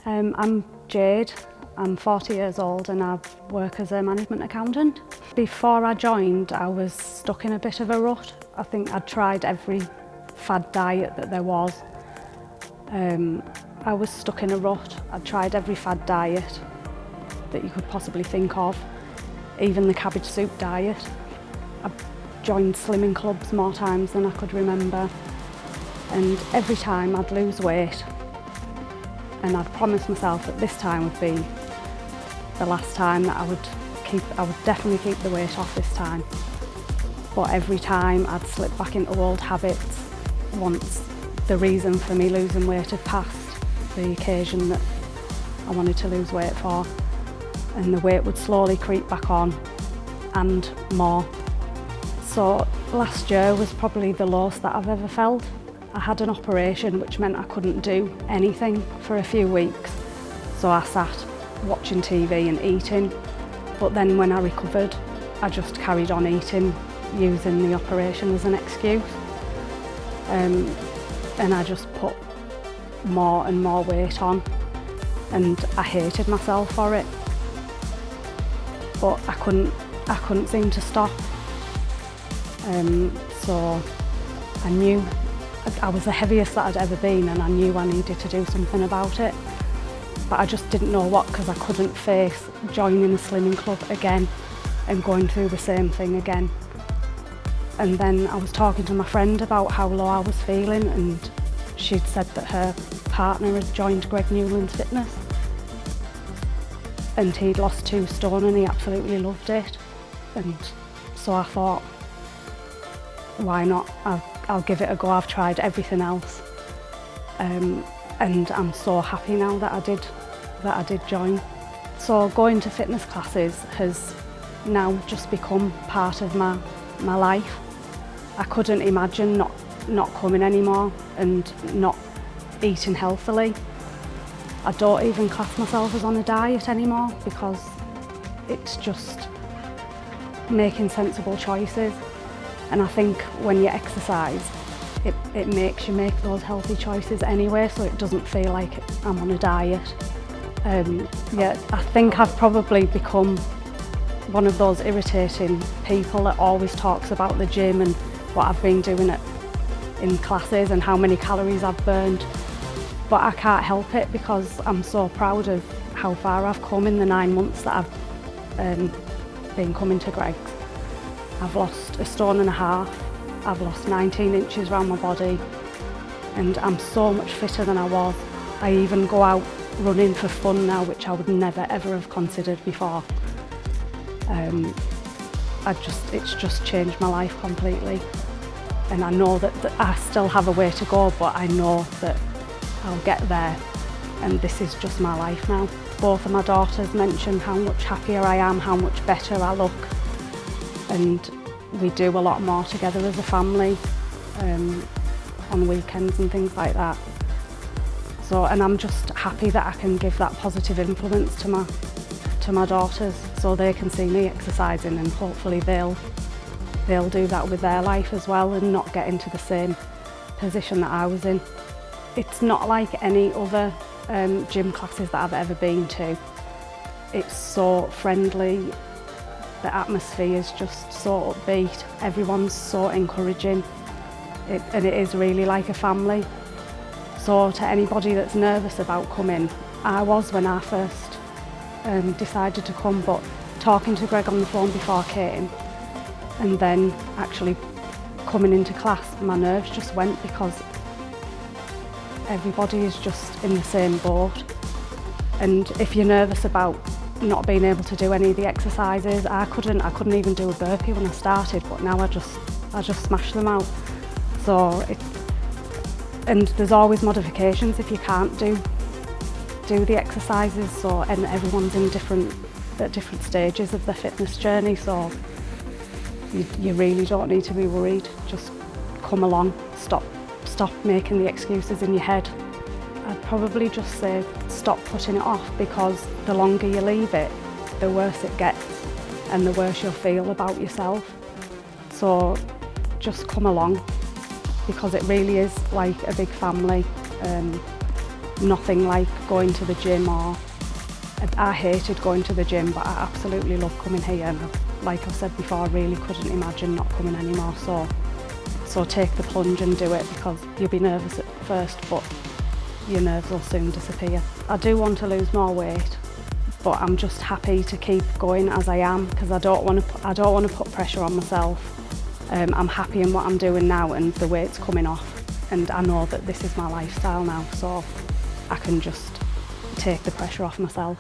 I'm Jade, I'm 40 years old and I work as a management accountant. Before I joined, I was stuck in a bit of a rut. I think I'd tried every fad diet that there was. I was stuck in a rut. I'd tried every fad diet that you could possibly think of, even the cabbage soup diet. I joined slimming clubs more times than I could remember, and every time I'd lose weight, and I'd promised myself that this time would be the last time that I would definitely keep the weight off this time. But every time I'd slip back into old habits once the reason for me losing weight had passed the occasion that I wanted to lose weight for, and the weight would slowly creep back on and more. So last year was probably the lowest that I've ever felt. I had an operation which meant I couldn't do anything for a few weeks, so I sat watching TV and eating, but then when I recovered I just carried on eating using the operation as an excuse, and I just put more and more weight on, and I hated myself for it, but I couldn't seem to stop. So I knew I was the heaviest that I'd ever been, and I knew I needed to do something about it, but I just didn't know what, because I couldn't face joining a slimming club again and going through the same thing again. And then I was talking to my friend about how low I was feeling, and she'd said that her partner had joined Greg Newland's fitness and he'd lost 2 stone and he absolutely loved it. And so I thought, why not? I'll give it a go. I've tried everything else, and I'm so happy now that I did join. So going to fitness classes has now just become part of my life. I couldn't imagine not coming anymore and not eating healthily. I don't even class myself as on a diet anymore, because it's just making sensible choices. And I think when you exercise, it makes you make those healthy choices anyway, so it doesn't feel like I'm on a diet. Yeah, I think I've probably become one of those irritating people that always talks about the gym and what I've been doing in classes and how many calories I've burned. But I can't help it, because I'm so proud of how far I've come in the 9 months that I've been coming to Greg's. I've lost 1.5 stone, I've lost 19 inches around my body, and I'm so much fitter than I was. I even go out running for fun now, which I would never ever have considered before. It's just changed my life completely, and I know that I still have a way to go, but I know that I'll get there, and this is just my life now. Both of my daughters mention how much happier I am, how much better I look, and we do a lot more together as a family on weekends and things like that. So, and I'm just happy that I can give that positive influence to my daughters, so they can see me exercising, and hopefully they'll do that with their life as well and not get into the same position that I was in. It's not like any other gym classes that I've ever been to. It's so friendly, the atmosphere is just so upbeat, everyone's so encouraging, and it is really like a family. So to anybody that's nervous about coming, I was when I first decided to come, but talking to Greg on the phone before I came, and then actually coming into class, my nerves just went, because everybody is just in the same boat. And if you're nervous about not being able to do any of the exercises, I couldn't even do a burpee when I started, but now I just smash them out. So and there's always modifications if you can't do the exercises, so, and everyone's in at different stages of their fitness journey, so you really don't need to be worried. Just come along, stop making the excuses in your head. I'd probably just say stop putting it off, because the longer you leave it, the worse it gets and the worse you'll feel about yourself. So just come along, because it really is like a big family. nothing like going to the gym, or I hated going to the gym, but I absolutely love coming here, and like I said before, I really couldn't imagine not coming anymore. So take the plunge and do it, because you'll be nervous at first, but your nerves will soon disappear. I do want to lose more weight, but I'm just happy to keep going as I am, because I don't want to put pressure on myself. I'm happy in what I'm doing now, and the weight's coming off, and I know that this is my lifestyle now, so I can just take the pressure off myself.